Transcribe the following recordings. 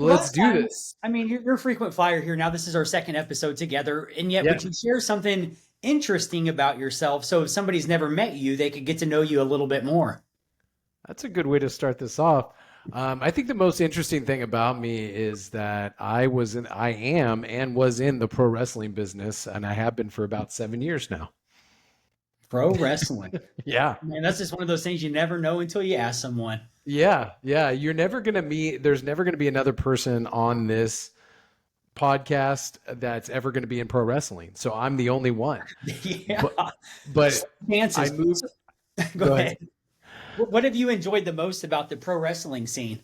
Let's Last do time, this. I mean, you're a frequent flyer here. Now, this is our second episode together. And yet, Yeah, would you share something interesting about yourself? So if somebody's never met you, they could get to know you a little bit more. that's a good way to start this off. I think the most interesting thing about me is that I am, and was in the pro wrestling business, and I have been for about 7 years now. Pro wrestling. Yeah, Man, that's just one of those things you never know until you ask someone. yeah. You're never gonna meet. There's never gonna be another person on this podcast that's ever gonna be in pro wrestling. So I'm the only one. Yeah. But but I Chances. moved. So, go Go ahead. ahead. What have you enjoyed the most about the pro wrestling scene?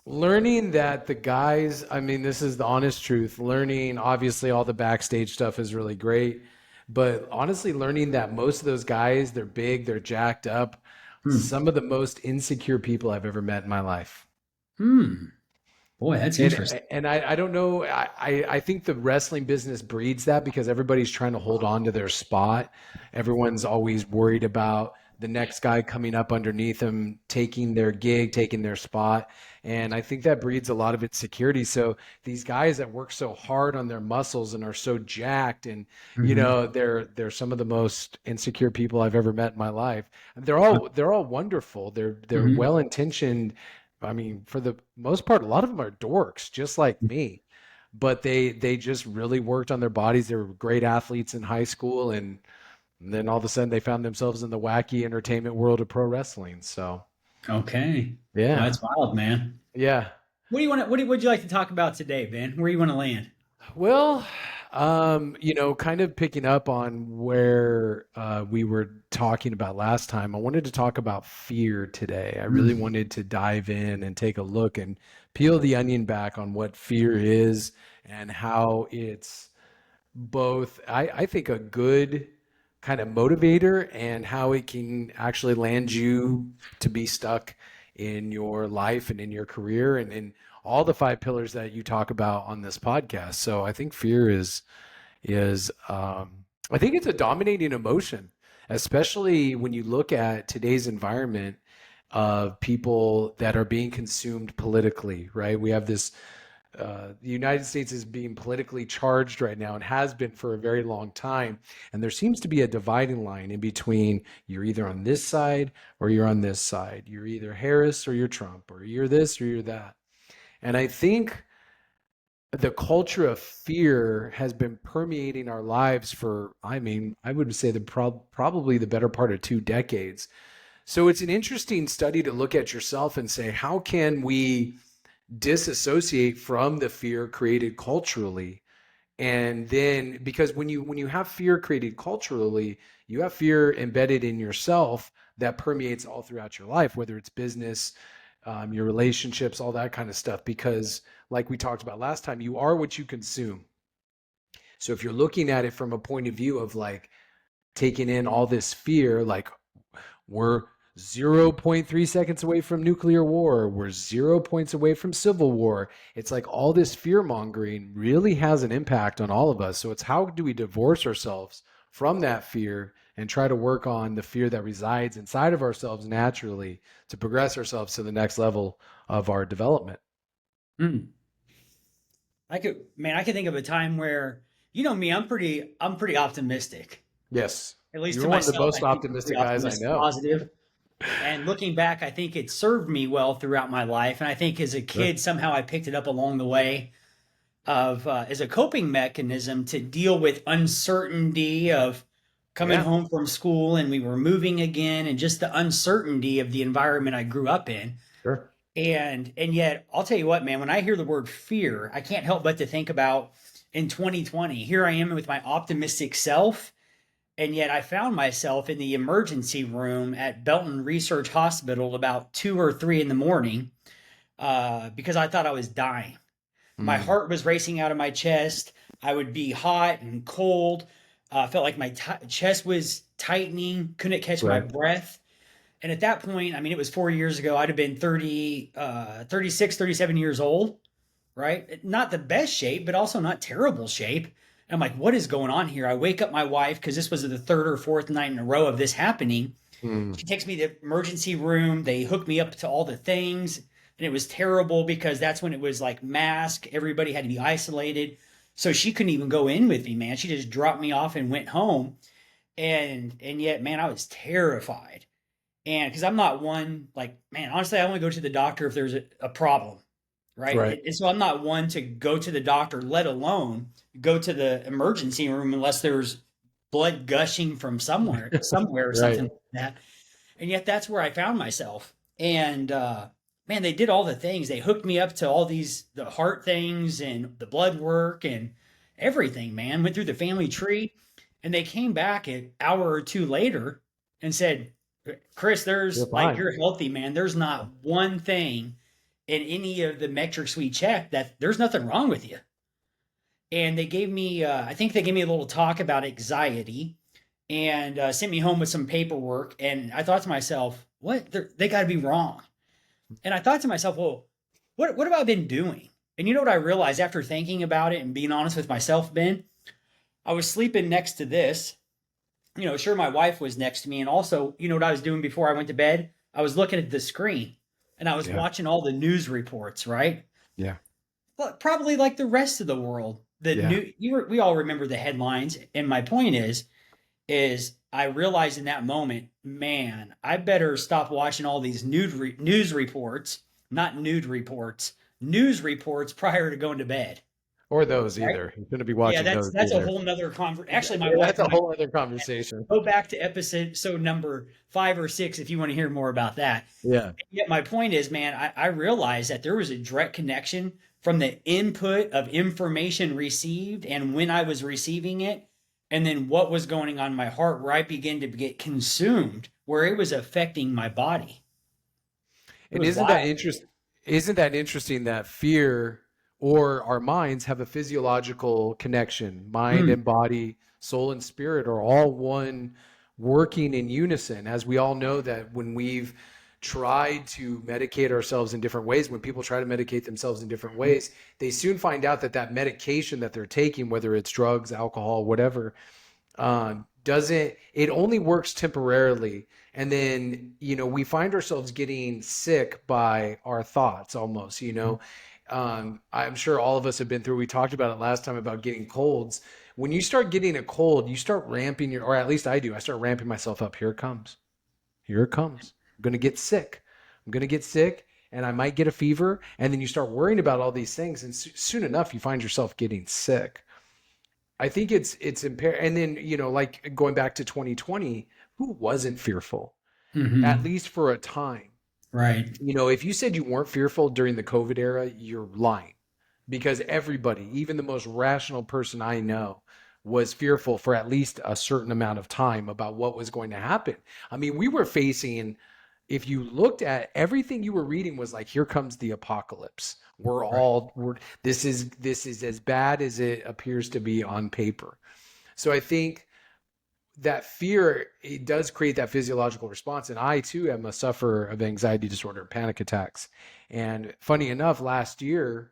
Learning that the guys, I mean, this is the honest truth. Learning, obviously, all the backstage stuff is really great. But honestly, learning that most of those guys, they're big, they're jacked up, Hmm. some of the most insecure people I've ever met in my life. Hmm. Boy, that's interesting. And I don't know. I think the wrestling business breeds that because everybody's trying to hold on to their spot. Everyone's always worried about the next guy coming up underneath them, taking their gig, taking their spot. And I think that breeds a lot of insecurity. So these guys that work so hard on their muscles and are so jacked and Hmm. they're some of the most insecure people I've ever met in my life. And they're all wonderful. They're Hmm. well intentioned. I mean, for the most part, a lot of them are dorks, just like me. But they just really worked on their bodies. They were great athletes in high school, and then all of a sudden they found themselves in the wacky entertainment world of pro wrestling. So Okay. Well, yeah, that's wild, man. yeah. What do you want to, would you like to talk about today, Ben? Where do you want to land? Well, kind of picking up on where we were talking about last time, I wanted to talk about fear today. I really Mm. wanted to dive in and take a look and peel the onion back on what fear is and how it's both, I think, a good kind of motivator and how it can actually land you to be stuck in your life and in your career and in all the five pillars that you talk about on this podcast. So I think fear is I think it's a dominating emotion, especially when you look at today's environment of people that are being consumed politically, right? We have this the United States is being politically charged right now and has been for a very long time. And there seems to be a dividing line in between you're either on this side or you're on this side. You're either Harris or you're Trump, or you're this or you're that. And I think the culture of fear has been permeating our lives for, I mean, I would say probably the better part of 2 decades. So it's an interesting study to look at yourself and say, how can we disassociate from the fear created culturally? And then, because when you have fear created culturally, you have fear embedded in yourself that permeates all throughout your life, whether it's business, your relationships, all that kind of stuff. Because like we talked about last time, you are what you consume. So if you're looking at it from a point of view of like taking in all this fear, like we're zero point 0.3 seconds away from nuclear war. We're 0 points away from civil war. It's like all this fear mongering really has an impact on all of us. So it's how do we divorce ourselves from that fear and try to work on the fear that resides inside of ourselves naturally to progress ourselves to the next level of our development. Mm. I could think of a time where, you know me, I'm pretty optimistic. Yes. At least to You're one of the myself, most I think I'm optimistic pretty guys I optimistic, know. positive. And looking back, I think it served me well throughout my life. And I think as a Sure. kid, somehow I picked it up along the way of as a coping mechanism to deal with uncertainty of coming Yeah. home from school and we were moving again and just the uncertainty of the environment I grew up in. Sure. And yet, I'll tell you what, man, when I hear the word fear, I can't help but to think about in 2020, here I am with my optimistic self. And yet I found myself in the emergency room at Belton Research Hospital about 2 or 3 in the morning because I thought I was dying. My Mm, heart was racing out of my chest. I would be hot and cold. Felt like my chest was tightening, couldn't catch my right. breath. And at that point, I mean, it was 4 years ago. I'd have been 36, 37 years old, right? Not the best shape, but also not terrible shape. And I'm like, what is going on here? I wake up my wife because this was the third or fourth night in a row of this happening. Mm, She takes me to the emergency room. They hook me up to all the things. and it was terrible because that's when it was like mask, everybody had to be isolated. So she couldn't even go in with me, man. She just dropped me off and went home. And yet, man, I was terrified. And because I'm not one, like, man, honestly, I only go to the doctor if there's a problem, right? Right. And so I'm not one to go to the doctor, let alone go to the emergency room unless there's blood gushing from somewhere or Right. something like that. And yet that's where I found myself. And man, they did all the things. They hooked me up to all these the heart things and the blood work and everything, man. Went through the family tree, and they came back an hour or two later and said, Chris, You're there's like fine. you're healthy, man. There's not one thing in any of the metrics we checked that there's nothing wrong with you. And they gave me, I think they gave me a little talk about anxiety and sent me home with some paperwork. And I thought to myself, what? They got to be wrong. And I thought to myself, well, what have I been doing? And you know what I realized after thinking about it and being honest with myself, Ben? I was sleeping next to this. You know, sure, my wife was next to me. And also, you know what I was doing before I went to bed? I was looking at the screen and I was Yeah. watching all the news reports, right? Yeah. Well, probably like the rest of the world. Yeah. We all remember the headlines. And my point is I realized in that moment, man, I better stop watching all these news reports, not nude reports, news reports prior to going to bed. Or those Right? either. You shouldn't be Yeah, watching that's those that's a either. whole nother conversation. Actually, my That's wife a and I whole other conversation. go back to episode so number 5 or 6 if you want to hear more about that. Yeah. Yet my point is, man, I realized that there was a direct connection from the input of information received and when I was receiving it, and then what was going on in my heart, where I began to get consumed, where it was affecting my body. It And was wild. isn't that interesting that fear or our minds have a physiological connection? Mind Mm, and body, soul and spirit are all one working in unison. As we all know that when we've tried to medicate ourselves in different ways, when people try to medicate themselves in different ways, they soon find out that that medication that they're taking, whether it's drugs, alcohol, whatever, doesn't it only works temporarily, and then we find ourselves getting sick by our thoughts almost. I'm sure all of us have been through, we talked about it last time about getting colds. When you start getting a cold, you start ramping or at least I do, I start ramping myself up. Here it comes, here it comes. I'm going to get sick, I'm going to get sick, and I might get a fever, and then you start worrying about all these things, and soon enough you find yourself getting sick. I think it's impaired. And then, like going back to 2020, who wasn't fearful, at hmm least for a time? Right. If you said you weren't fearful during the COVID era, you're lying, because everybody, even the most rational person I know, was fearful for at least a certain amount of time about what was going to happen. I mean, we were facing, if you looked at everything you were reading, was like, here comes the apocalypse. Right. This is as bad as it appears to be on paper. So I think that fear, it does create that physiological response. And I too am a sufferer of anxiety disorder, panic attacks. And funny enough, last year,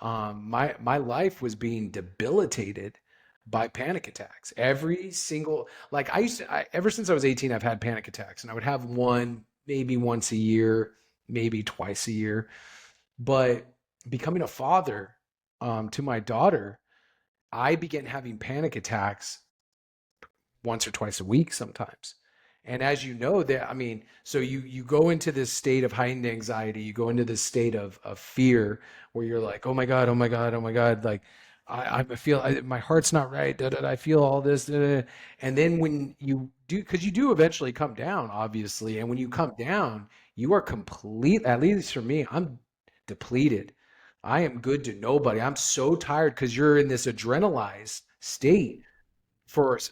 my life was being debilitated by panic attacks. Every single, like ever since I was 18, I've had panic attacks, and I would have one maybe once a year, maybe twice a year. But becoming a father, to my daughter, I began having panic attacks once or twice a week sometimes. And as you know, that I mean, so you go into this state of heightened anxiety, you go into this state of fear where you're like, oh my God, oh my God, oh my God, like my heart's not right, da, da, da, I feel all this, da, da, da. And then when you do, because you do eventually come down, obviously, and when you come down, you are complete. At least for me, I'm depleted. I am good to nobody. I'm so tired because you're in this adrenalized state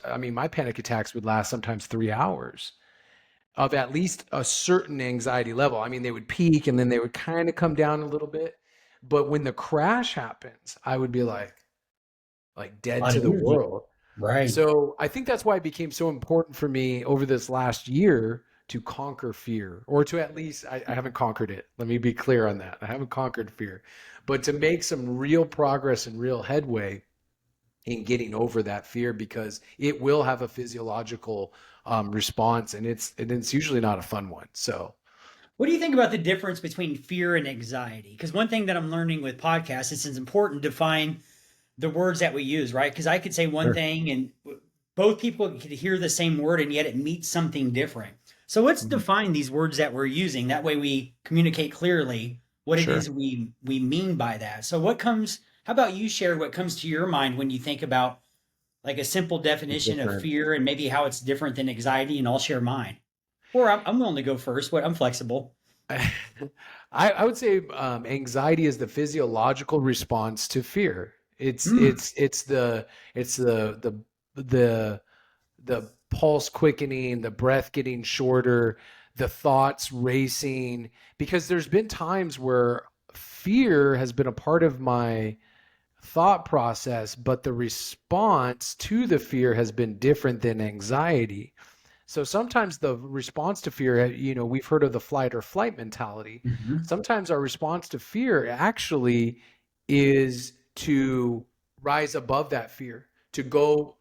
I mean, my panic attacks would last sometimes 3 hours of at least a certain anxiety level. I mean, they would peak and then they would kind of come down a little bit. But when the crash happens, I would be like A dead lot to of the energy. world. Right. So I think that's why it became so important for me over this last year to conquer fear, or to at least, I haven't conquered it. Let me be clear on that. I haven't conquered fear, but to make some real progress and real headway in getting over that fear, because it will have a physiological response, and it's usually not a fun one. So What do you think about the difference between fear and anxiety? Because one thing that I'm learning with podcasts is it's important to find the words that we use, right? Because I could say one Sure. thing and both people could hear the same word and yet it means something different. So let's Mhm. define these words that we're using. That way we communicate clearly what it Sure. is we mean by that. So what comes, how about you share what comes to your mind when you think about like a simple definition of Different. fear and maybe how it's different than anxiety, and I'll share mine. Or I'm willing to go first, but I'm flexible. I would say anxiety is the physiological response to fear. It's Mm, it's it's the it's the the pulse quickening, the breath getting shorter, the thoughts racing. Because there's been times where fear has been a part of my thought process, but the response to the fear has been different than anxiety. So sometimes the response to fear, we've heard of the flight or flight mentality. mhm, Sometimes our response to fear actually is to rise above that fear, to go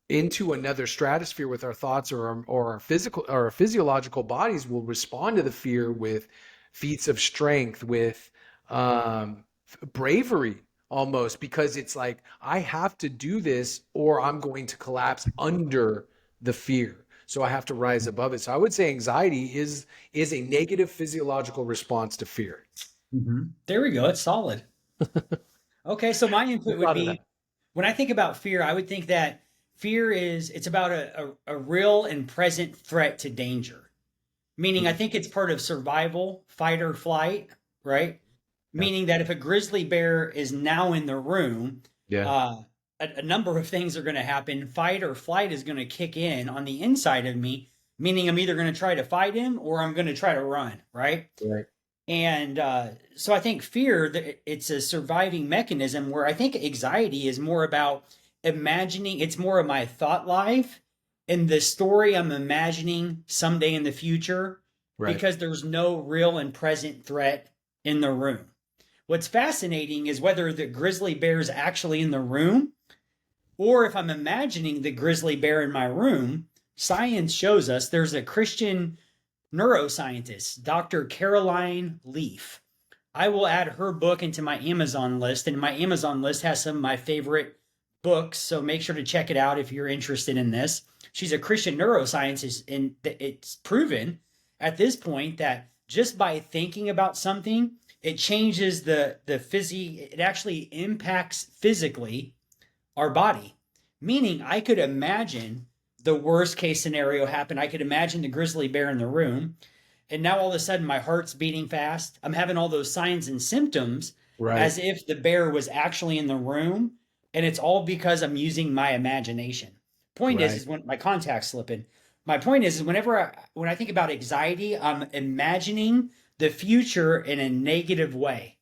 into another stratosphere with our thoughts, or our physical or our physiological bodies will respond to the fear with feats of strength, with bravery almost, because it's like I have to do this or I'm going to collapse under the fear, so I have to rise above it. So I would say anxiety is a negative physiological response to fear. mhm. There we go. It's solid. Okay, so my I input would thought of that. be when I think about fear, I would think that fear is it's about a real and present threat to danger. Meaning I Mm, think it's part of survival, fight or flight, right? yeah. Meaning that if a grizzly bear is now in the room, Yeah. uh, a number of things are going to happen. Fight or flight is going to kick in on the inside of me, meaning I'm either going to try to fight him or I'm going to try to run, right? Right. And so I think fear, it's a surviving mechanism where I think anxiety is more about imagining, it's more of my thought life and the story I'm imagining someday in the future Right. because there's no real and present threat in the room. What's fascinating is whether the grizzly bear is actually in the room or if I'm imagining the grizzly bear in my room. Science shows us there's a Christian neuroscientist, Dr. Caroline Leaf. I will add her book into my Amazon list, and my Amazon list has some of my favorite books. So make sure to check it out if you're interested in this. She's a Christian neuroscientist, and it's proven at this point that just by thinking about something, it changes the it actually impacts physically our body. Meaning, I could imagine the worst case scenario happen. I could imagine the grizzly bear in the room. And now all of a sudden, my heart's beating fast. I'm having all those signs and symptoms Right. as if the bear was actually in the room. And it's all because I'm using my imagination. Point Right. is when my contact's slipping. My point is whenever when I think about anxiety, I'm imagining the future in a negative way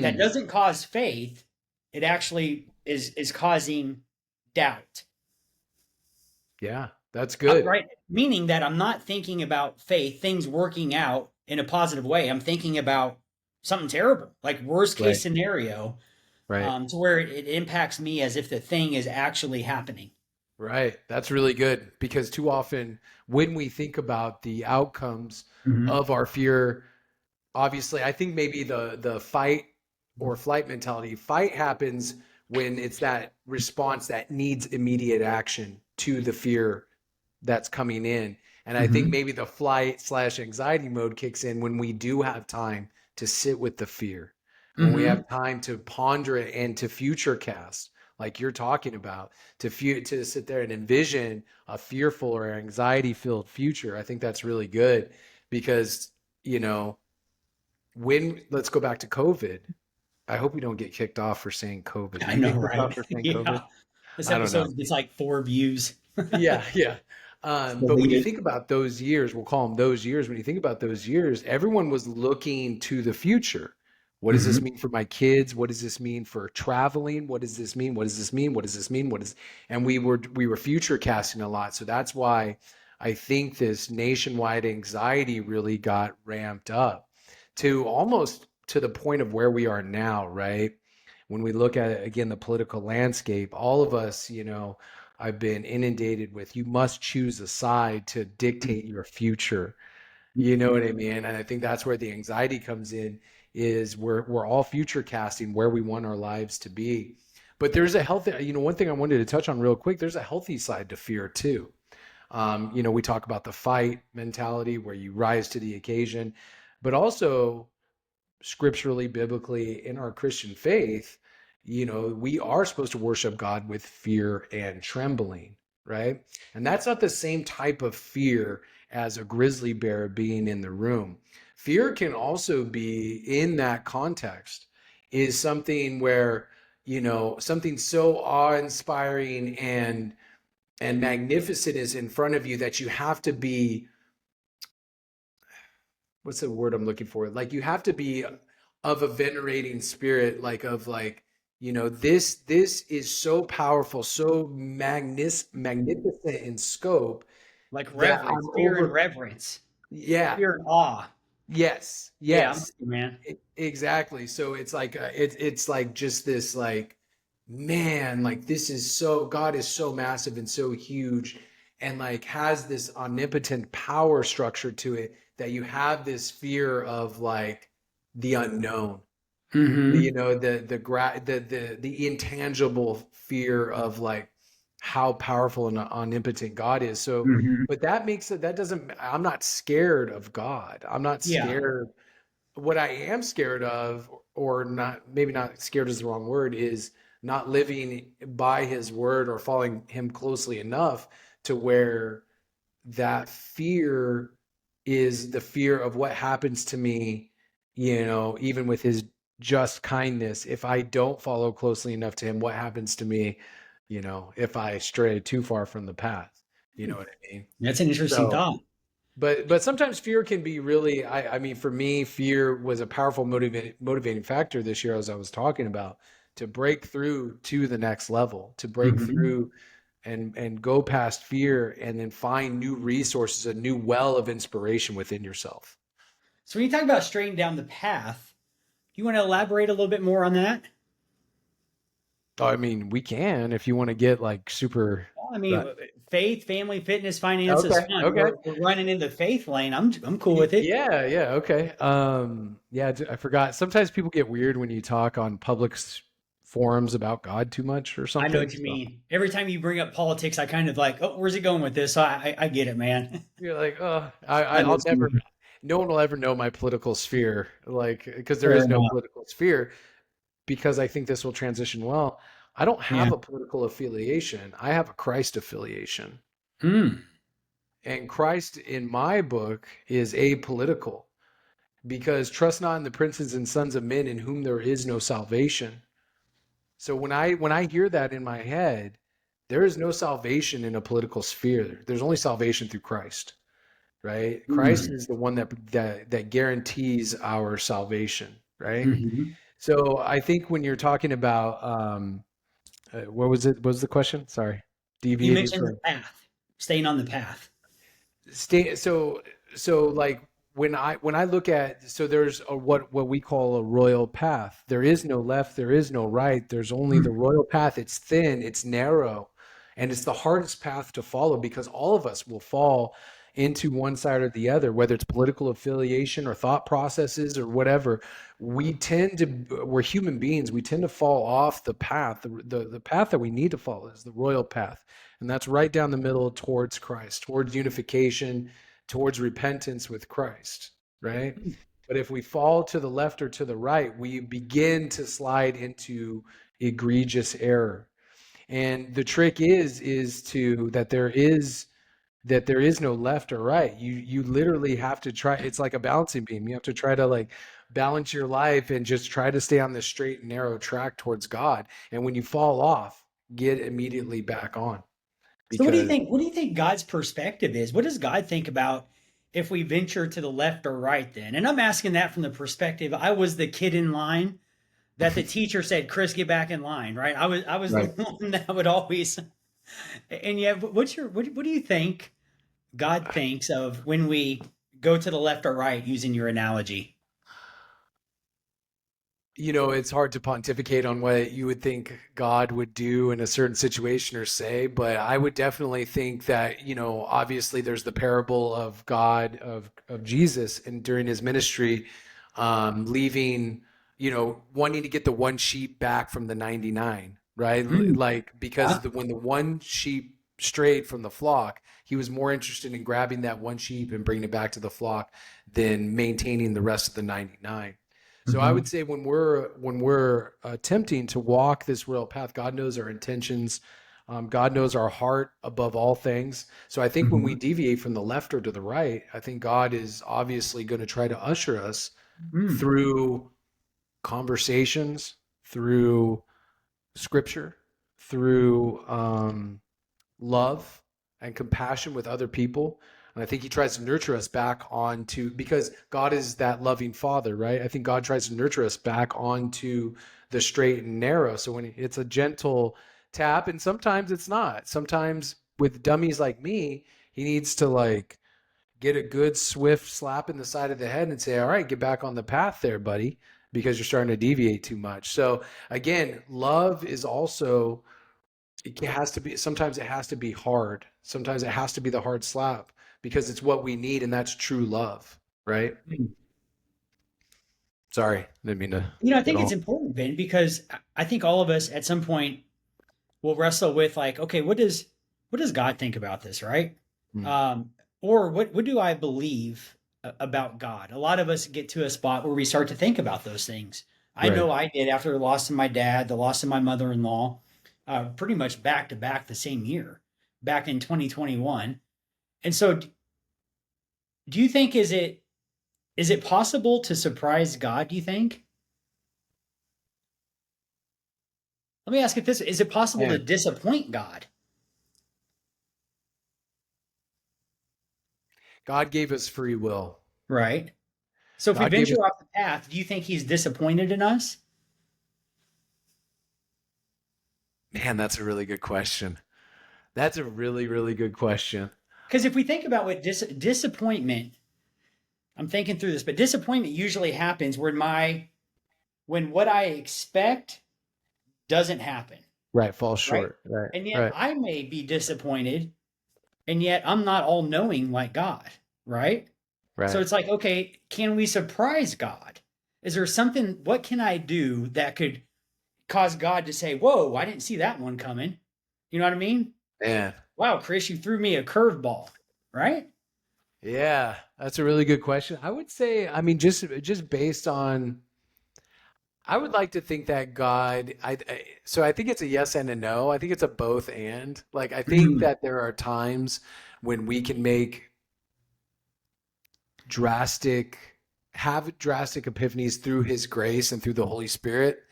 that Mm. doesn't cause faith. It actually is causing doubt. Yeah, that's good. Right? Meaning that I'm not thinking about faith, things working out in a positive way. I'm thinking about something terrible, like worst case Right. scenario, Right. to where it impacts me as if the thing is actually happening. Right. That's really good, because too often when we think about the outcomes Hmm. of our fear, obviously, I think maybe the fight or flight mentality, fight happens when it's that response that needs immediate action to the fear that's coming in. And I think Hmm. maybe the flight slash anxiety mode kicks in when we do have time to sit with the fear, when we Hmm. have time to ponder it and to future cast, like you're talking about, to sit there and envision a fearful or anxiety filled future. I think that's really good because, you know, when let's go back to COVID. I hope we don't get kicked off for saying COVID. Do I you know, get kicked off right? for saying Yeah. COVID? This I don't know. episode gets like 4 views. Yeah, yeah. But when you Deleted. think about those years, we'll call them those years. When you think about those years, everyone was looking to the future. What does this Hmm. mean for my kids? What does this mean for traveling? What does this mean? What does this mean? What does this mean? And we were future casting a lot. So that's why I think this nationwide anxiety really got ramped up to almost to the point of where we are now, right? When we look at again the political landscape, all of us, I've been inundated with you must choose a side to dictate your future. You know what I mean? And I think that's where the anxiety comes in, is we're all future casting where we want our lives to be. But there's a healthy, one thing I wanted to touch on real quick, there's a healthy side to fear too. We talk about the fight mentality where you rise to the occasion, but also scripturally, biblically, in our Christian faith, we are supposed to worship God with fear and trembling, right? And that's not the same type of fear as a grizzly bear being in the room. Fear can also be in that context, is something where, something so awe-inspiring and magnificent is in front of you that you have to be, what's the word I'm looking for? Like you have to be of a venerating spirit, like of like, this is so powerful, so magnificent in scope Like that reverence, I'm fear and over. reverence, Yeah. fear and awe. Yes. Yeah, I'm with Yes. you, man. Exactly. So it's like it's like just this like, man, like this is so, God is so massive and so huge and like has this omnipotent power structure to it that you have this fear of like the unknown. Mm-hmm. The intangible fear of like how powerful and omnipotent God is. So, Mm-hmm. but that doesn't, I'm not scared of God. I'm not Yeah. scared. What I am scared of, or not, maybe not scared is the wrong word, is not living by his word or following him closely enough to where that fear is the fear of what happens to me, even with his just kindness. If I don't follow closely enough to him, what happens to me, if I stray too far from the path? You know what I mean? That's an interesting So, thought. but sometimes fear can be really, I mean, for me, fear was a powerful motivating factor this year, as I was talking about, to break through to the next level, to break Mm-hmm. through and go past fear and then find new resources, a new well of inspiration within yourself. So when you talk about straighten down the path, do you want to elaborate a little bit more on that? Oh, I mean, we can if you want to get like super. Well, I mean, Right. faith, family, fitness, finances, Okay. fun. Okay. We're running in the faith lane. I'm cool with it. Yeah, yeah, okay. Yeah, I forgot. Sometimes people get weird when you talk on public forums about God too much or I know something. what you So mean. Every time you bring up politics, I kind of like, oh, where's it going with this? So I get it, man. you're like, oh, I I'll miss never. you. No one will ever know my political sphere, like, because there Fair is no enough. political sphere. Because I think this will transition well. I don't Yeah. have a political affiliation. I have a Christ affiliation. Hmm. And Christ in my book is apolitical because trust not in the princes and sons of men in whom there is no salvation. So when I hear that in my head, there is no salvation in a political sphere. There's only salvation through Christ, right? Christ Hmm. is the one that guarantees our salvation, right? Hmm. So I think when you're talking about what was it? What was the question? Sorry, You deviating mentioned the from path, staying on the path. stay. So like when I look at, so there's what we call a royal path. There is no left. There is no right. There's only the Hmm. royal path. It's thin. It's narrow, and it's the hardest path to follow because all of us will fall into one side or the other, whether it's political affiliation or thought processes or whatever. We're human beings. We tend to fall off the path. The path that we need to follow is the royal path. And that's right down the middle towards Christ, towards unification, towards repentance with Christ, right? But if we fall to the left or to the right, we begin to slide into egregious error. And the trick is to that there is no left or right. You literally have to try. It's like a balancing beam. You have to try to like balance your life and just try to stay on this straight and narrow track towards God. And when you fall off, get immediately back on So what do you because think? What do you think God's perspective is? What does God think about if we venture to the left or right then? And I'm asking that from the perspective I was the kid in line that the teacher said, "Chris, get back in line," right? I was the right. one that would always. And yet, what do you think God thinks of when we go to the left or right using your analogy? It's hard to pontificate on what you would think God would do in a certain situation or say, but I would definitely think that, obviously there's the parable of God, of Jesus, and during his ministry, leaving, wanting to get the one sheep back from the 99, right? Mm, Like, because yeah. when the one sheep strayed from the flock, he was more interested in grabbing that one sheep and bringing it back to the flock than maintaining the rest of the 99. So I would Mhm. say when we're attempting to walk this real path, God knows our intentions. God knows our heart above all things. So I think when we Mhm. deviate from the left or to the right, I think God is obviously going to try to usher us Mm. through conversations, through scripture, through love and compassion with other people. And I think he tries to nurture us back onto, because God is that loving father, right? I think God tries to nurture us back onto the straight and narrow. So when it's a gentle tap, and sometimes it's not. Sometimes with dummies like me, he needs to like get a good swift slap in the side of the head and say, all right, get back on the path there, buddy, because you're starting to deviate too much. So again, love is also, it has to be, sometimes it has to be hard, sometimes it has to be the hard slap, because it's what we need, and that's true love, right? Mm. Sorry, didn't mean to I get think it's all. important, Ben, because I think all of us at some point will wrestle with like, okay, what does God think about this, right? Mm, Um, or what do I believe about God? A lot of us get to a spot where we start to think about those things. I right. know I did after the loss of my dad, the loss of my mother-in-law, pretty much back to back the same year, back in 2021. And so, do you think is it possible to surprise God? Do you think? Let me ask it this: is it possible to Man, disappoint God? God gave us free will. Right. So if we God gave venture us, off the path, do you think He's disappointed in us? man, that's a really good question. That's a really, really good question. Because if we think about what disappointment, I'm thinking through this, but disappointment usually happens when what I expect doesn't happen, Right, fall right? short. Right, And yet right, I may be disappointed, and yet I'm not all knowing like God, right? So right. it's like, okay, can we surprise God? Is there something, what can I do that could cause God to say, whoa, I didn't see that one coming? You know what I mean? Man, Wow, Chris, you threw me a curveball, right? yeah, that's a really good question. I would say, I mean, just based on, I would like to think that God, so I think it's a yes and a no. I think it's a both and. Like, I think Mm, that there are times when we can make drastic, have drastic epiphanies through His grace and through the Holy Spirit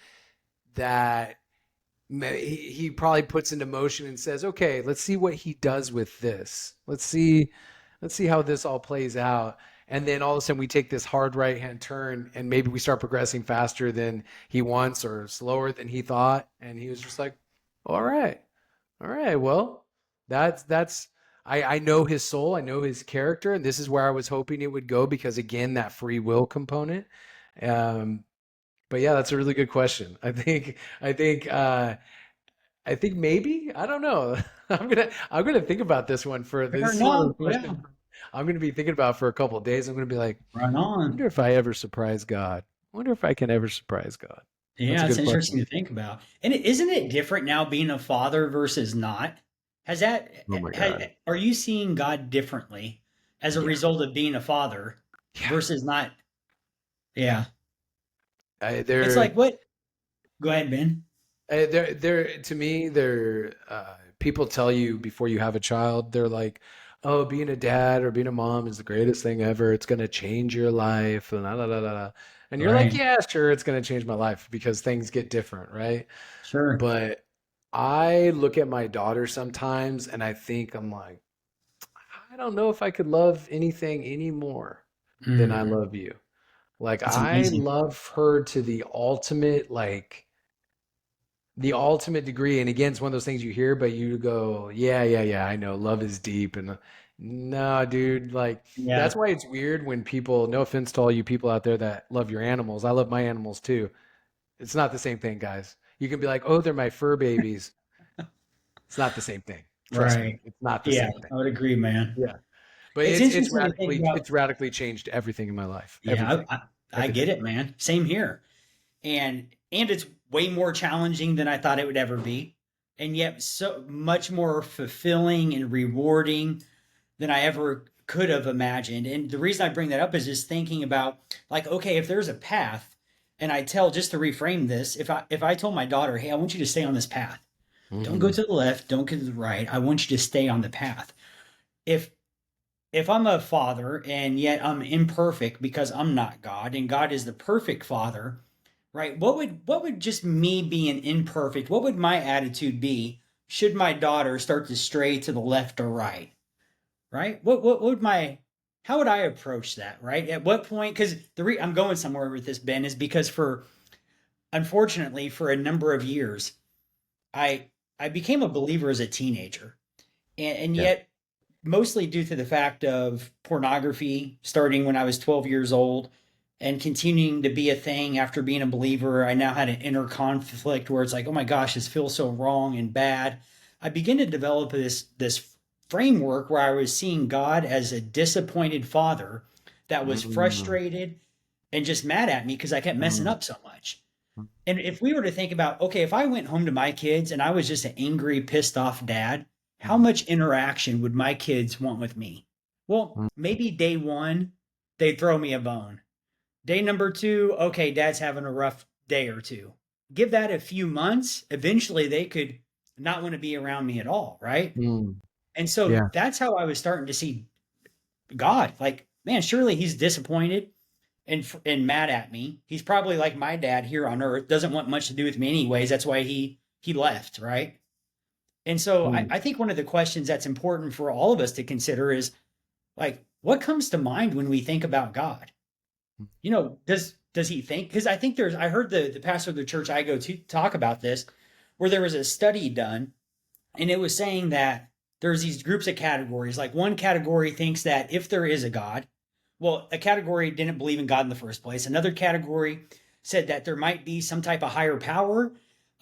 that he probably puts into motion and says, "Okay, let's see what he does with this. Let's see how this all plays out." And then all of a sudden we take this hard right hand turn and maybe we start progressing faster than he wants or slower than he thought. And he was just like, all right, all right, well, that's I know his soul, I know his character, and this is where I was hoping it would go because again, that free will component. Um, but yeah, that's a really good question. I think maybe, I don't know. I'm gonna think about this one for fair this is one of enough. those Yeah. questions I'm gonna be thinking about for a couple of days. I'm gonna be like, Right I on. wonder if I ever surprise God. I wonder if I can ever surprise God. That's Yeah, a it's good interesting question. to think about. And isn't it different now being a father versus not? Has that, Oh my has, God. are you seeing God differently as a Yeah. result of being a father Yeah. versus not? Yeah. I, It's they're like, what? Go ahead, Ben. they're to me, they're people tell you before you have a child, they're like, oh, being a dad or being a mom is the greatest thing ever. It's gonna change your life, and la la la la. La. And you're like, Right. yeah, sure, it's gonna change my life because things get different, right? Sure. But I look at my daughter sometimes and I think I'm like, I don't know if I could love anything any more than I Mm, love you. Like that's I amazing. love her to the ultimate degree. And again, it's one of those things you hear, but you go, yeah, yeah, yeah, I know love is deep. And no, dude, like Yeah. that's why it's weird when people, no offense to all you people out there that love your animals. I love my animals too. It's not the same thing, guys. You can be like, oh, they're my fur babies. It's not the same thing. Trust me, Right. it's not the Yeah, same thing. I would agree, man. Yeah. But It's it's interesting to think radically about. it's radically changed everything in my life. Yeah, Everything. I get Everything. it, man. Same here. And it's way more challenging than I thought it would ever be, and yet so much more fulfilling and rewarding than I ever could have imagined. And the reason I bring that up is just thinking about, like, okay, if there's a path, and I tell, just to reframe this, if I told my daughter, hey, I want you to stay on this path, don't go Hmm. to the left, don't go to the right, I want you to stay on the path. If if I'm a father and yet I'm imperfect because I'm not God and God is the perfect father, right? What would just me being imperfect, what would my attitude be should my daughter start to stray to the left or right? Right? What would my how would I approach that, right? At what point, cuz I'm going somewhere with this, Ben, is because for unfortunately for a number of years I I became a believer as a teenager. And Yeah. yet mostly due to the fact of pornography starting when I was 12 years old and continuing to be a thing after being a believer. I now had an inner conflict where it's like, oh my gosh, this feels so wrong and bad. I began to develop this framework where I was seeing God as a disappointed father that was Mm, frustrated and just mad at me because I kept messing mm, up so much. And if we were to think about, okay, if I went home to my kids and I was just an angry, pissed off dad, how mm, much interaction would my kids want with me? Well, mm, maybe day one, they'd throw me a bone. Day number two, okay, dad's having a rough day or two. Give that a few months. Eventually, they could not want to be around me at all, right? mm. And so Yeah. that's how I was starting to see God. Like, man, surely he's disappointed and mad at me. He's probably like my dad here on earth, doesn't want much to do with me anyways. That's why he left, right? And so Mm, I think one of the questions that's important for all of us to consider is, like, what comes to mind when we think about God? Does he think? Because I think I heard the pastor of the church I go to talk about this, where there was a study done, and it was saying that there's these groups of categories. Like one category thinks that if there is a God, well, a category didn't believe in God in the first place. Another category said that there might be some type of higher power.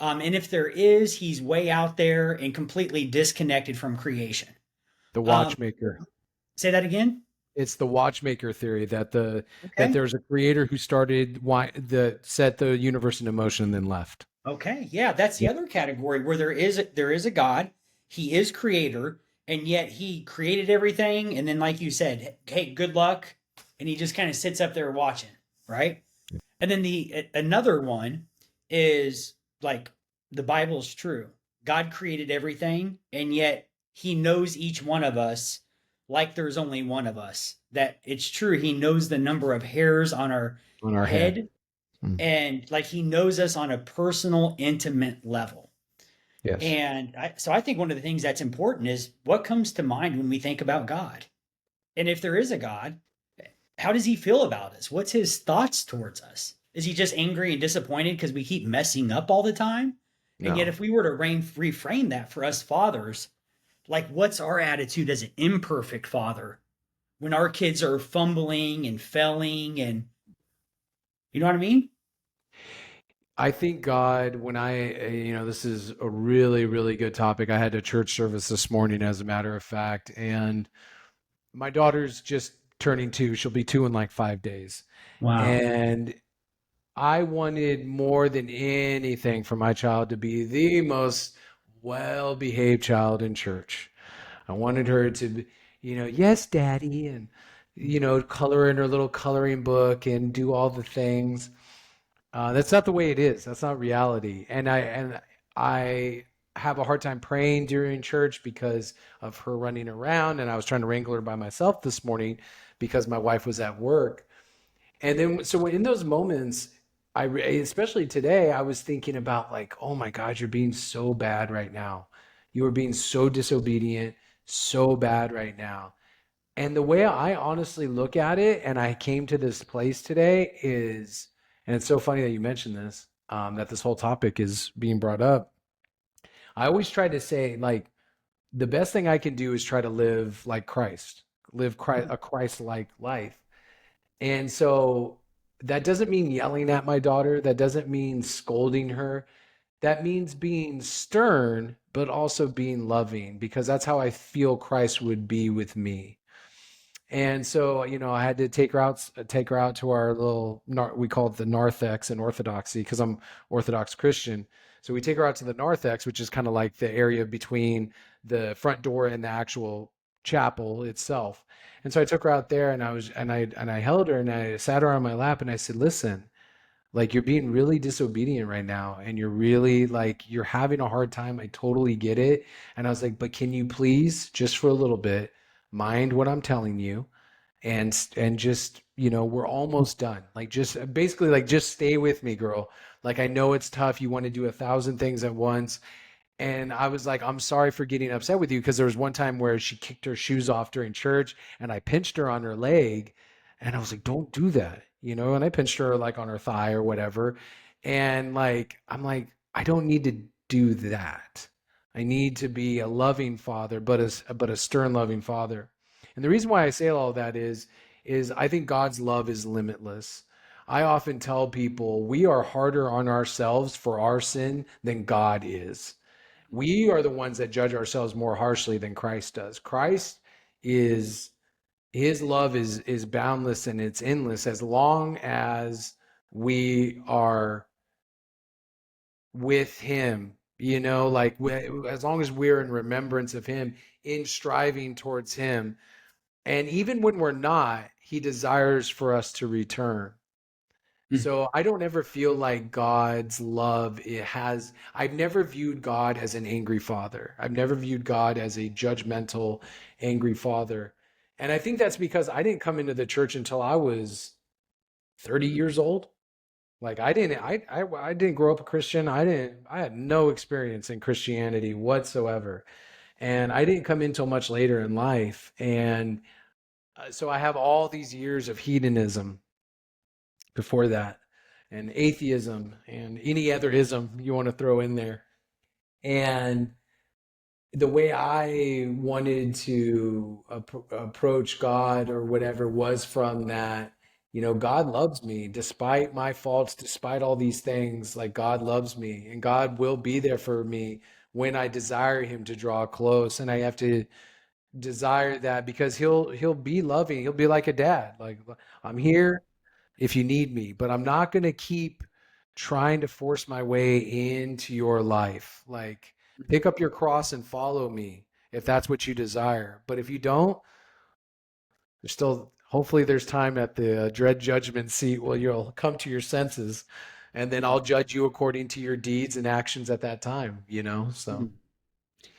And if there is, he's way out there and completely disconnected from creation. the Um, watchmaker. Say that again. It's the watchmaker theory that Okay. there's a creator who started why the set the universe into motion and then left. Okay. Yeah, that's the Yeah. other category where there is a God. He is creator, and yet he created everything. And then, like you said, hey, good luck. And he just kind of sits up there watching, right? And then the another one is like the Bible's true. God created everything, and yet he knows each one of us like there's only one of us. That it's true. He knows the number of hairs on our On our head. head, Mm. and like he knows us on a personal, intimate level. Yes. And so I think one of the things that's important is what comes to mind when we think about God. And if there is a God, how does he feel about us? What's his thoughts towards us? Is he just angry and disappointed because we keep messing up all the time? And yet, No. if we were to reframe that for us fathers, like what's our attitude as an imperfect father when our kids are fumbling and failing and you know what I mean? I think God, when this is a really, really good topic. I had a church service this morning, as a matter of fact, and my daughter's just turning 2. She'll be 2 in like 5 days. Wow. And I wanted more than anything for my child to be the most well behaved child in church. I wanted her to be, yes, daddy, and, color in her little coloring book and do all the things. That's not the way it is. That's not reality. And I have a hard time praying during church because of her running around. And I was trying to wrangle her by myself this morning because my wife was at work. And then, so in those moments, especially today, I was thinking about like, oh my God, you're being so bad right now. You are being so disobedient, so bad right now. And the way I honestly look at it, and I came to this place today is, and it's so funny that you mentioned this, that this whole topic is being brought up. I always try to say, like, the best thing I can do is try to live like Christ, live Christ, a Christ-like life. And so that doesn't mean yelling at my daughter. That doesn't mean scolding her. That means being stern, but also being loving, because that's how I feel Christ would be with me. And so, I had to take her out to our little, we call it the narthex in Orthodoxy, because I'm Orthodox Christian. So we take her out to the narthex, which is kind of like the area between the front door and the actual chapel itself. And so I took her out there, and I held her, and I sat her on my lap, and I said, "Listen, like, you're being really disobedient right now, and you're really, like, you're having a hard time. I totally get it." And I was like, "But can you please, just for a little bit, mind what I'm telling you, and just, we're almost done. Like, just basically, like, just stay with me, girl. Like, I know it's tough. You want to do 1,000 things at once." And I was like, "I'm sorry for getting upset with you," because there was one time where she kicked her shoes off during church, and I pinched her on her leg, and I was like, "Don't do that," and I pinched her like on her thigh or whatever. And like, I'm like, I don't need to do that. I need to be a loving father, but a stern loving father. And the reason why I say all that is I think God's love is limitless. I often tell people we are harder on ourselves for our sin than God is. We are the ones that judge ourselves more harshly than Christ does. Christ is his love is boundless and it's endless as long as we are with him, like as long as we're in remembrance of him, in striving towards him. And even when we're not, he desires for us to return. Mm, So I don't ever feel like God's love, I've never viewed God as an angry father. I've never viewed God as a judgmental, angry father. And I think that's because I didn't come into the church until I was 30 years old. Like, I didn't grow up a Christian. I had no experience in Christianity whatsoever. And I didn't come in till much later in life. And so I have all these years of hedonism before that, and atheism, and any other ism you want to throw in there. And the way I wanted to approach God or whatever was from that, God loves me despite my faults, despite all these things. Like, God loves me, and God will be there for me when I desire him to draw close. And I have to desire that, because he'll be loving. He'll be like a dad. Like, "I'm here if you need me, but I'm not going to keep trying to force my way into your life. Like, pick up your cross and follow me if that's what you desire. But if you don't, there's still, hopefully, there's time at the dread judgment seat where you'll come to your senses, and then I'll mm, judge you according to your deeds and actions at that time. So, mm.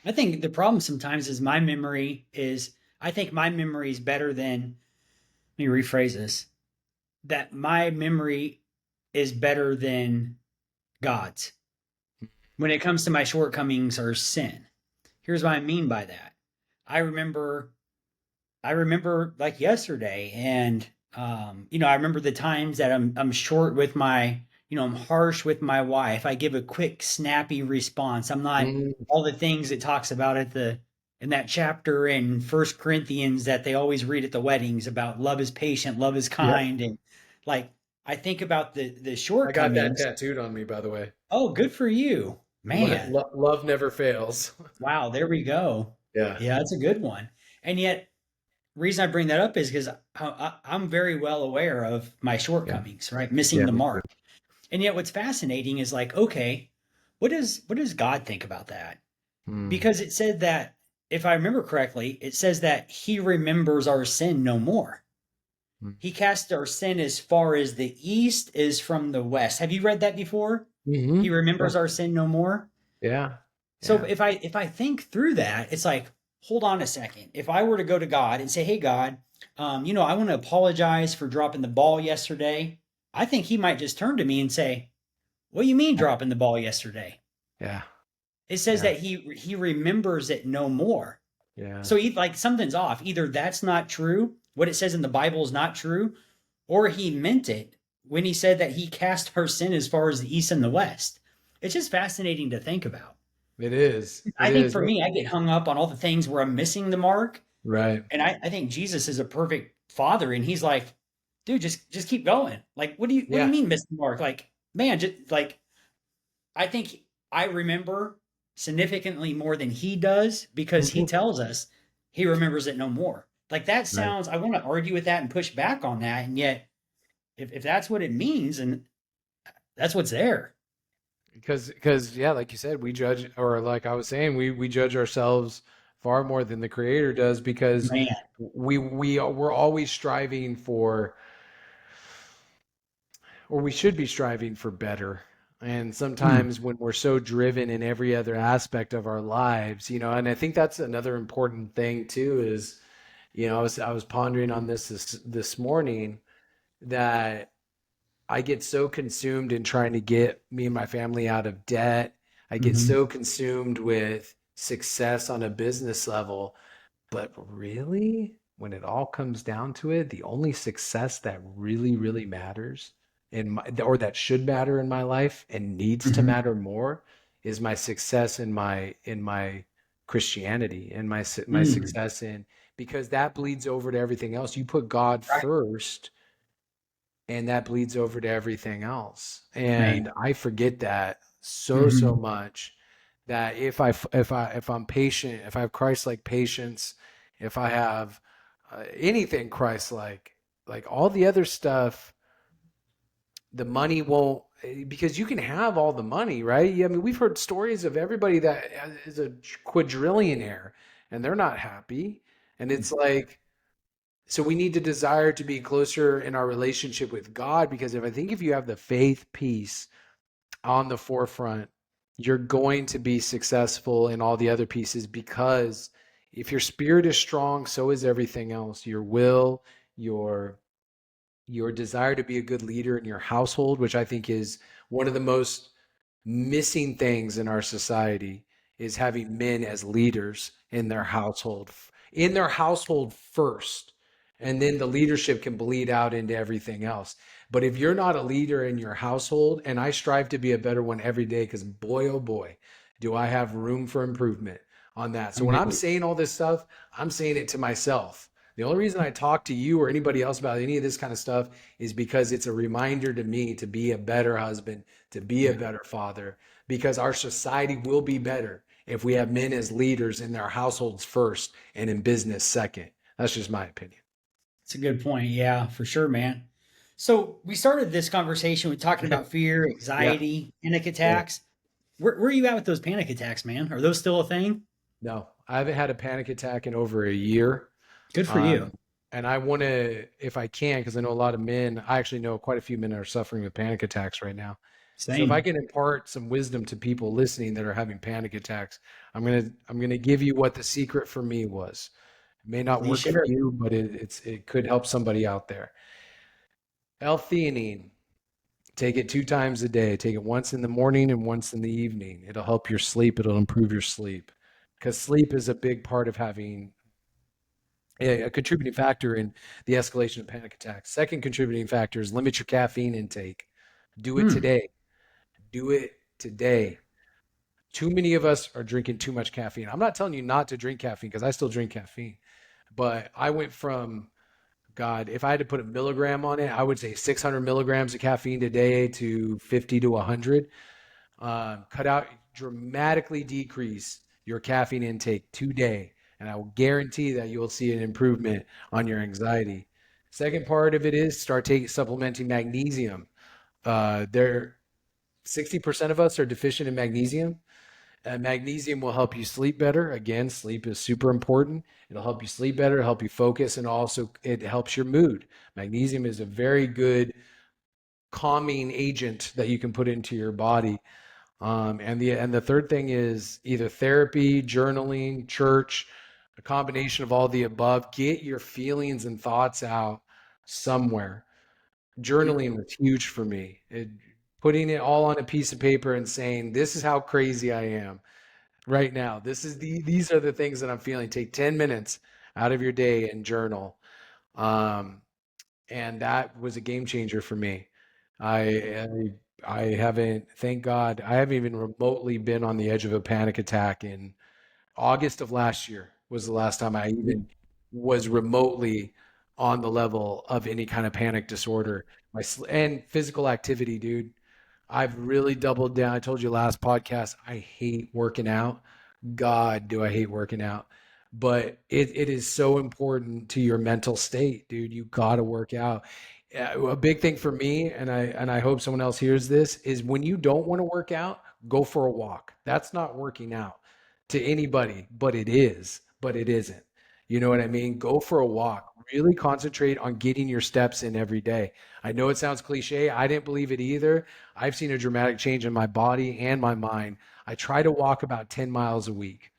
I think the problem sometimes is I think my memory is better than, let me rephrase this, that my memory is better than God's when it comes to my shortcomings or sin. Here's what I mean by that. I remember I remember like yesterday, and I remember the times that I'm short with I'm harsh with my wife. I give a quick, snappy response. I'm not mm, all the things it talks about in that chapter in First Corinthians that they always read at the weddings about love is patient, love is yeah, kind, and like I think about the I got that shortcomings. tattooed on me, by the way. Oh, good for you, man! Love never fails. Wow, there we go. Yeah, Yeah, that's a good one. And yet reason I bring that up is because I'm very well aware of my yeah, shortcomings, right? Missing yeah, the me too. mark. And yet what's fascinating is like, okay, what does God think about that? Mm, Because it said that, if I remember correctly, it says that he remembers our sin no more. mm. He cast our sin as far as the east is from the west. Have you read that before? Hmm. He remembers our sin no more. Yeah. So Yeah. if I think through that, it's like, hold on a second. If I were to go to God and say, "Hey God, I want to apologize for dropping the ball yesterday," I think He might just turn to me and say, "What do you mean dropping the ball yesterday?" Yeah. It says Yeah. that He remembers it no more. Yeah. So like something's off. Either that's not true, what it says in the Bible is not true, or He meant it when He said that He cast our sin as far as the east and the west. It's just fascinating to think about. It is. It I think is. for me, I get hung up on all the things where I'm missing the mark. Right. And I think Jesus is a perfect father. And he's like, dude, just keep going. Like, what do you Yeah. mean, Mr. Mark? Like, man, just like I think I remember significantly more than he does because he Mhm. tells us he remembers it no more. Like that Right. sounds, I want to argue with that and push back on that. And yet, if that's what it means, and that's what's there, Because yeah, like you said, we judge, or like I was saying, we judge ourselves far more than the creator does because man. we're always striving for, or we should be striving for better. And Mm, sometimes when we're so driven in every other aspect of our lives, and I think that's another important thing too is, I was pondering on this morning that I get so consumed in trying to get me and my family out of debt. I get hmm so consumed with success on a business level. But really, when it all comes down to it, the only success that really, really matters or that should matter in my life and needs to hmm matter more is my success in my Christianity and my mm, success in because that bleeds over to everything else. You put God right, first and that bleeds over to everything else. man. And I forget that so hmm much that if I'm patient, if I have Christ-like patience, if I have anything Christ-like, like all the other stuff, the money won't because you can have all the money, right? Yeah, I mean, we've heard stories of everybody that is a quadrillionaire and they're not happy. And it's like, so we need to desire to be closer in our relationship with God because if you have the faith piece on the forefront, you're going to be successful in all the other pieces because if your spirit is strong, so is everything else. Your will, your your desire to be a good leader in your household, which I think is one of the most missing things in our society is having men as leaders in their household first, and then the leadership can bleed out into everything else. But if you're not a leader in your household, and I strive to be a better one every day, because boy oh boy do I have room for improvement on that. So when I'm Amen. saying all this stuff, I'm saying it to myself. The only reason I talk to you or anybody else about any of this kind of stuff is because it's a reminder to me to be a better husband, to be a Yeah, better father, because our society will be better if we have men as leaders in their households first and in business second. That's just my opinion. it's a good point. Yeah, for sure, man. So we started this conversation with talking about fear, Yeah. anxiety, panic Yeah. attacks. Where are you at with those panic attacks, man? Are those still a thing? No, I haven't had a panic attack in over a year. Good for you. Um, and I want to, if I can, because I know a lot of men, I actually know quite a few men that are suffering with panic attacks right now. So if I Same. can impart some wisdom to people listening that are having panic attacks, I'm gonna give you what the secret for me was. It may not Please work for share. you, but it could help somebody out there. L-theanine. Take it 2 times a day. Take it once in the morning and once in the evening. It'll help your sleep. It'll improve your sleep. Because sleep is a big part of having a contributing factor in the escalation of panic attacks. Second contributing factor is limit your caffeine intake. Do it Hmm. today. Do it today. Too many of us are drinking too much caffeine. I'm not telling you not to drink caffeine because I still drink caffeine, but I went from God, if I had to put a milligram on it, I would say 600 milligrams of caffeine today to 50 to 100. Cut out, dramatically decrease your caffeine intake today, and I will guarantee that you will see an improvement on your anxiety. Second part of it is start taking supplementing magnesium. There, 60% of us are deficient in magnesium. Magnesium will help you sleep better. Again, sleep is super important. It'll help you sleep better, help you focus, and also it helps your mood. Magnesium is a very good calming agent that you can put into your body. And the third thing is either therapy, journaling, church, a combination of all the above. Get your feelings and thoughts out somewhere. Journaling was huge for me. Putting it all on a piece of paper and saying, "This is how crazy I am right now. These are the things that I'm feeling." Take 10 minutes out of your day and journal. Um, and that was a game changer for me. I, I haven't, thank God, I haven't even remotely been on the edge of a panic attack in August of last year was the last time I even was remotely on the level of any kind of panic disorder. And physical activity, dude. I've really doubled down. I told you last podcast, I hate working out. God, do I hate working out. But it is so important to your mental state, dude. You gotta work out. A big thing for me, and I hope someone else hears this, is when you don't want to work out, go for a walk. That's not working out to anybody, but it is, but it isn't. You know what I mean? Go for a walk. Really concentrate on getting your steps in every day. I know it sounds cliche. I didn't believe it either. I've seen a dramatic change in my body and my mind. I try to walk about 10 miles a week,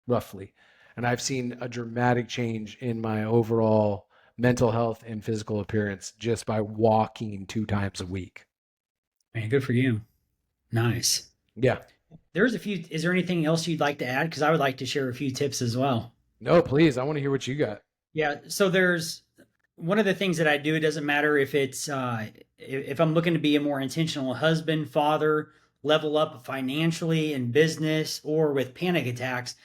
roughly. And I've seen a dramatic change in my overall mental health and physical appearance just by walking 2 times a week. Man, good for you. Nice. Yeah. There's a few. Is there anything else you'd like to add? Because I would like to share a few tips as well. No, please. I want to hear what you got. Yeah. So there's one of the things that I do. It doesn't matter if it's if I'm looking to be a more intentional husband, father, level up financially in business, or with panic attacks.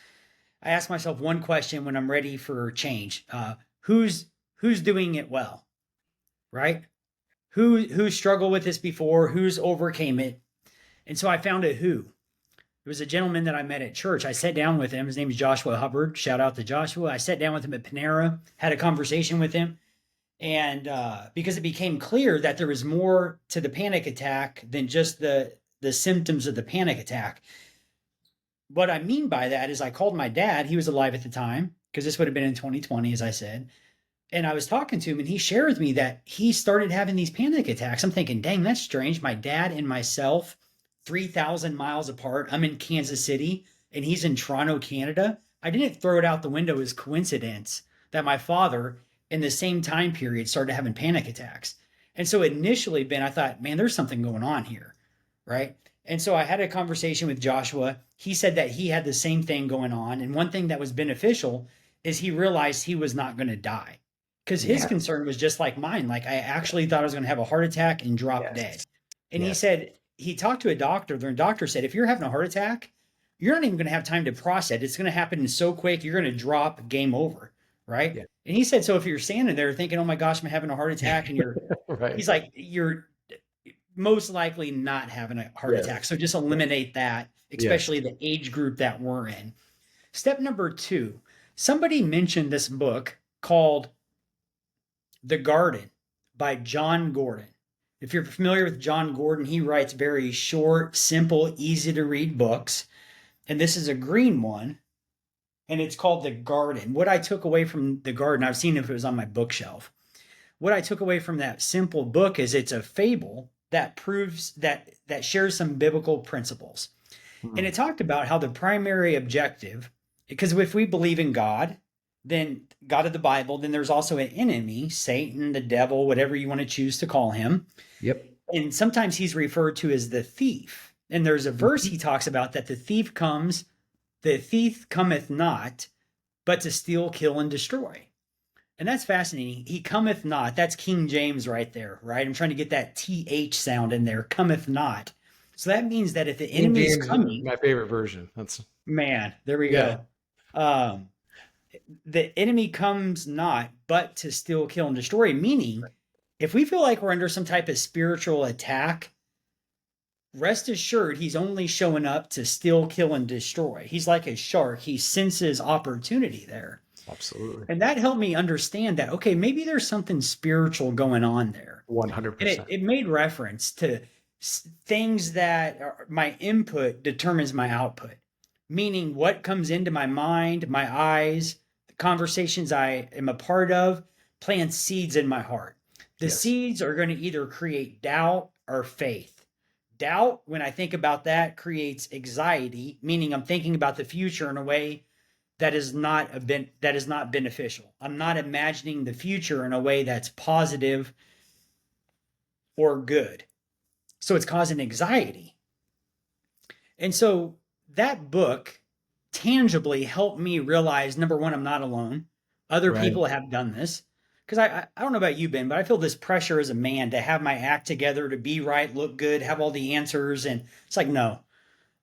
I ask myself one question when I'm ready for change: who's doing it well, right? Who struggled with this before? Who's overcame it? And so I found a who. It was a gentleman that I met at church. I sat down with him. His name is Joshua Hubbard. Shout out to Joshua. I sat down with him at Panera, had a conversation with him. And because it became clear that there was more to the panic attack than just the symptoms of the panic attack. What I mean by that is I called my dad. He was alive at the time because this would have been in 2020, as I said. And I was talking to him, and he shared with me that he started having these panic attacks. I'm thinking, dang, that's strange. My dad and myself, 3,000 miles apart. I'm in Kansas City, and he's in Toronto, Canada. I didn't throw it out the window as coincidence that my father, in the same time period, started having panic attacks. And so initially, Ben, I thought, man, there's something going on here, right? And so I had a conversation with Joshua. He said that he had the same thing going on. And one thing that was beneficial is he realized he was not going to die because his Yeah. concern was just like mine. Like I actually thought I was going to have a heart attack and drop dead. Yes. And he Yes. said he talked to a doctor. The doctor said if you're having a heart attack, you're not even going to have time to process it. It's going to happen so quick. You're going to drop, game over, right? Yeah. And he said so if you're standing there thinking, oh my gosh, I'm having a heart attack, and Right. he's like you're most likely not having a heart Yes. attack. So just Yes. eliminate that, Yes. especially the age group that we're in. Step number two, somebody mentioned this book called The Garden by John Gordon. If you're familiar with John Gordon, he writes very short, simple, easy to read books. And this is a green one, and it's called The Garden. What I took away from The Garden, I've seen if it was on my bookshelf. What I took away from that simple book is it's a fable that proves that shares some biblical principles. And Hmm. it talked about how the primary objective, because if we believe in God, then God of the Bible, then there's also an enemy, Satan, the devil, whatever you want to choose to call him. Yep. And sometimes he's referred to as the thief. And there's a verse Mhm. he talks about that the thief cometh not, but to steal, kill, and destroy. And that's fascinating. He cometh not. That's King James right there, right? I'm trying to get that TH sound in there. Cometh not. So that means that if the King enemy is James, coming, my favorite version. That's man, there we yeah. go. Um, the enemy comes not, but to steal, kill, and destroy. Meaning, if we feel like we're under some type of spiritual attack, rest assured he's only showing up to steal, kill, and destroy. He's like a shark. He senses opportunity there. Absolutely. And that helped me understand that, okay, maybe there's something spiritual going on there. And it, 100%. it made reference to things that my input determines my output, meaning what comes into my mind, my eyes, the conversations I am a part of, plants seeds in my heart. The Yes. seeds are going to either create doubt or faith. Doubt, when I think about that, creates anxiety, meaning I'm thinking about the future in a way that is not beneficial. I'm not imagining the future in a way that's positive or good. So it's causing anxiety. And so that book tangibly helped me realize number one, I'm not alone. Other Right. people have done this. Because I don't know about you, Ben, but I feel this pressure as a man to have my act together, to be right, look good, have all the answers. And it's like, no,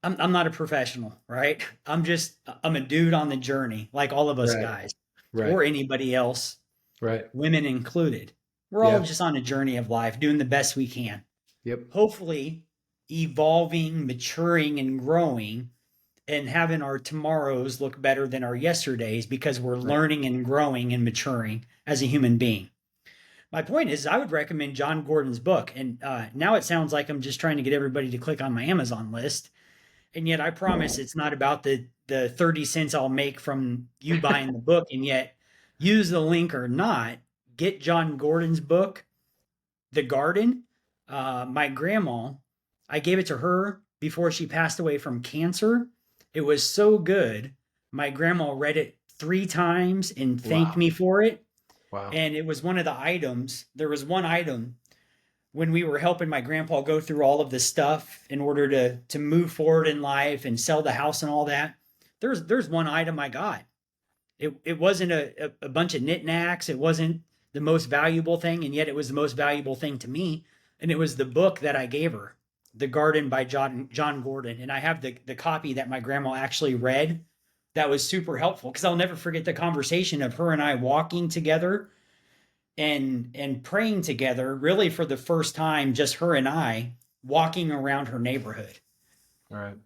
I'm not a professional, right? I'm a dude on the journey, like all of us Right. guys Right. or anybody else. Right. women included. We're all Yeah. just on a journey of life, doing the best we can. Yep. Hopefully, evolving, maturing, and growing, and having our tomorrows look better than our yesterdays because we're Right. learning and growing and maturing as a human being. My point is, I would recommend John Gordon's book. And now it sounds like I'm just trying to get everybody to click on my Amazon list. And yet I promise it's not about the 30 cents I'll make from you buying the book. And yet, use the link or not, get John Gordon's book, The Garden. My grandma, I gave it to her before she passed away from cancer. It was so good. My grandma read it 3 times and thanked Wow. me for it. Wow. And it was one of the items. There was one item when we were helping my grandpa go through all of this stuff in order to move forward in life and sell the house and all that. There's one item I got. It wasn't a bunch of knickknacks. It wasn't the most valuable thing, and yet it was the most valuable thing to me. And it was the book that I gave her, The Garden by John Gordon. And I have the copy that my grandma actually read. That was super helpful because I'll never forget the conversation of her and I walking together and praying together, really for the first time, just her and I walking around her neighborhood. All right.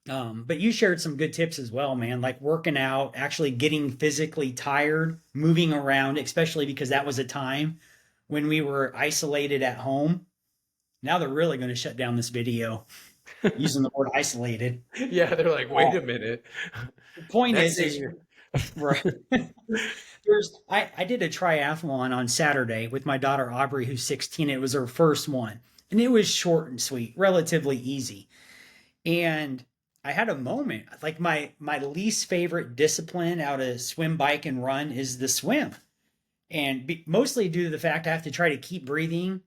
But you shared some good tips as well, man, like working out, actually getting physically tired, moving around, especially because that was a time when we were isolated at home. Now they're really going to shut down this video using the word isolated. Yeah, they're like, wait Uh, a minute. the point is Messing. right. I did a triathlon on Saturday with my daughter Aubrey, who's 16. It was her first one, and it was short and sweet, relatively easy. And I had a moment like my least favorite discipline out of swim, bike, and run is the swim, and mostly due to the fact I have to try to keep breathing,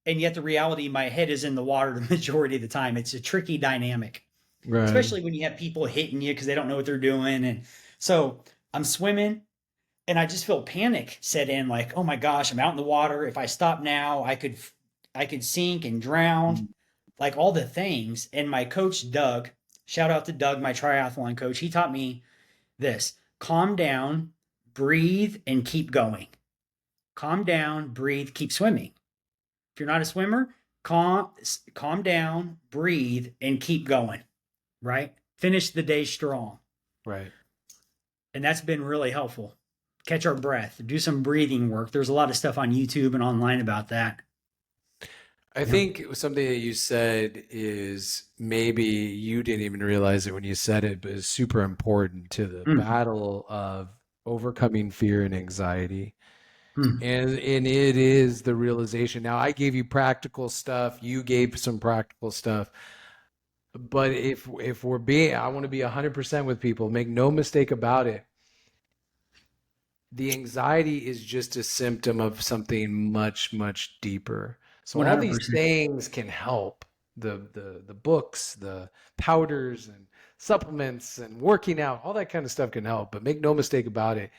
and yet the reality my head is in the water the majority of the time. It's a tricky dynamic, Right. especially when you have people hitting you because they don't know what they're doing, and so I'm swimming and I just feel panic set in, like, oh my gosh, I'm out in the water. If I stop now, I could sink and drown, like all the things. And my coach Doug, shout out to Doug, my triathlon coach, he taught me this: calm down, breathe, and keep going. Calm down, breathe, keep swimming. If you're not a swimmer, calm down, breathe, and keep going. Right? Finish the day strong. Right. And that's been really helpful. Catch our breath, do some breathing work. There's a lot of stuff on YouTube and online about that. I Yeah. think something that you said is maybe you didn't even realize it when you said it, but is super important to the Mm, battle of overcoming fear and anxiety. mm. And it is the realization. Now, I gave you practical stuff, you gave some practical stuff. But if we're being, I want to be 100% with people, make no mistake about it. The anxiety is just a symptom of something much, much deeper. So all these 100%. things can help. The books, the powders and supplements and working out, all that kind of stuff can help. But make no mistake about it,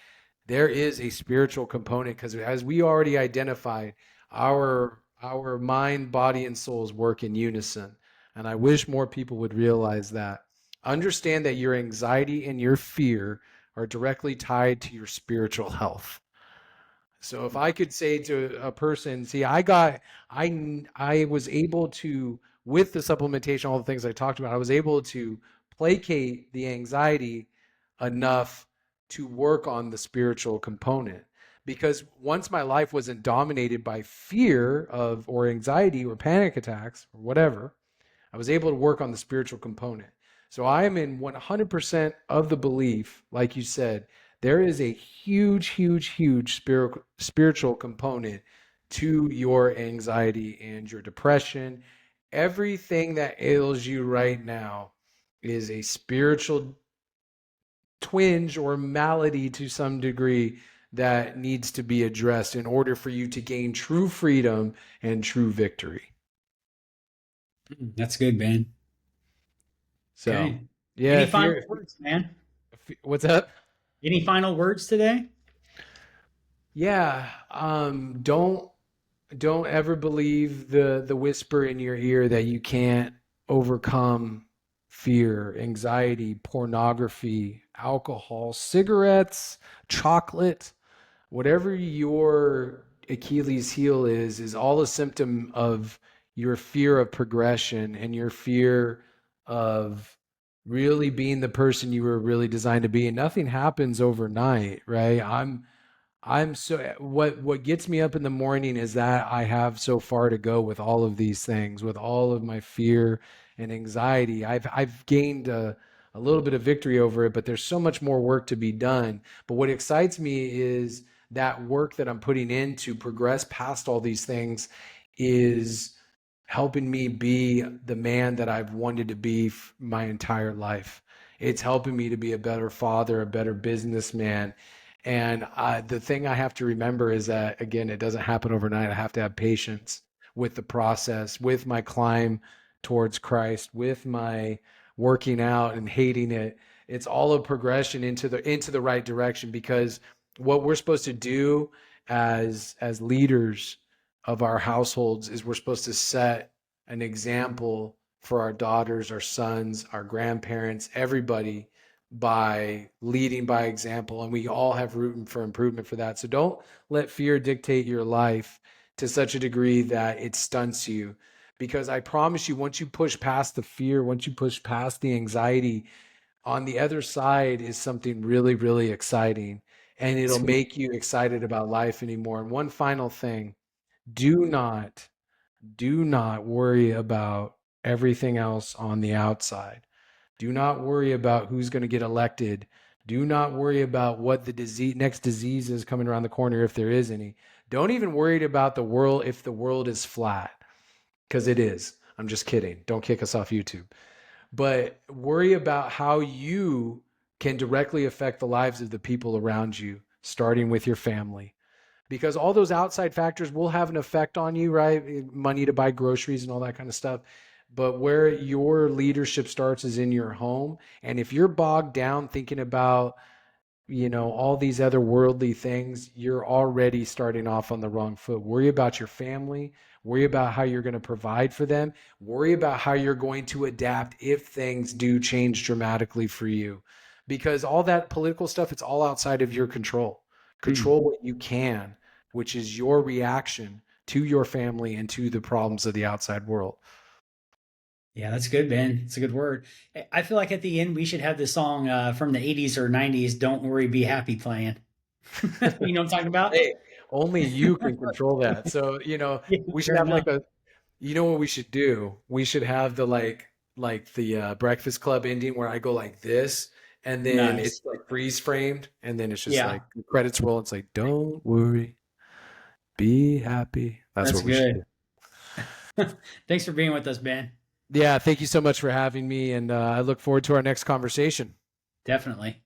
there is a spiritual component because as we already identified, our mind, body, and souls work in unison. And I wish more people would realize that. Understand that your anxiety and your fear are directly tied to your spiritual health. So if I could say to a person, see, I was able to, with the supplementation, all the things I talked about, I was able to placate the anxiety enough to work on the spiritual component. Because once my life wasn't dominated by fear of or anxiety or panic attacks or whatever, I was able to work on the spiritual component. So I am in 100% of the belief, like you said, there is a huge, huge, huge spiritual component to your anxiety and your depression. Everything that ails you right now is a spiritual twinge or malady to some degree that needs to be addressed in order for you to gain true freedom and true victory. That's good, man. So, Okay. yeah, Any if final you're, words, man? what's up? Any final words today? Yeah, don't ever believe the whisper in your ear that you can't overcome fear, anxiety, pornography, alcohol, cigarettes, chocolate. whatever your Achilles heel is all a symptom of your fear of progression and your fear of really being the person you were really designed to be. And nothing happens overnight, right? I'm so what gets me up in the morning is that I have so far to go with all of these things, with all of my fear and anxiety. I've gained a little bit of victory over it, but there's so much more work to be done. But what excites me is that work that I'm putting in to progress past all these things is helping me be the man that I've wanted to be my entire life. It's helping me to be a better father, a better businessman. And the thing I have to remember is that, again, it doesn't happen overnight. I have to have patience with the process, with my climb towards Christ, with my working out and hating it. It's all a progression into the right direction, because what we're supposed to do as leaders of our households is we're supposed to set an example for our daughters, our sons, our grandparents, everybody, by leading by example. And we all have room for improvement for that. So don't let fear dictate your life to such a degree that it stunts you. Because I promise you, once you push past the fear, once you push past the anxiety, on the other side is something really, really exciting. And it'll Sweet. make you excited about life anymore. And one final thing, do not do not worry about everything else on the outside. Do not worry about who's going to get elected. Do not worry about what the next disease is coming around the corner, if there is any. Don't even worry about the world if the world is flat, because it is. I'm just kidding. Don't kick us off YouTube. But worry about how you can directly affect the lives of the people around you, starting with your family, because all those outside factors will have an effect on you, right? Money to buy groceries and all that kind of stuff. But where your leadership starts is in your home. And if you're bogged down thinking about, all these other worldly things, you're already starting off on the wrong foot. Worry about your family. Worry about how you're going to provide for them. Worry about how you're going to adapt if things do change dramatically for you. Because all that political stuff, it's all outside of your control. Mm. Control what you can, which is your reaction to your family and to the problems of the outside world. Yeah, that's good, Ben. It's a good word. I feel like at the end we should have the song from the 80s or 90s, Don't Worry, Be Happy playing. You know what I'm talking about? Hey, only you can control that. So, Yeah, we should fair have enough. like you know what we should do? We should have the like the Breakfast Club ending where I go like this, and then it's Nice. like freeze framed, and then it's just Yeah, like the credits roll. It's like, don't worry, be happy. That's that's what we should do. good. Thanks for being with us, Ben. Yeah, thank you so much for having me, and I look forward to our next conversation. Definitely.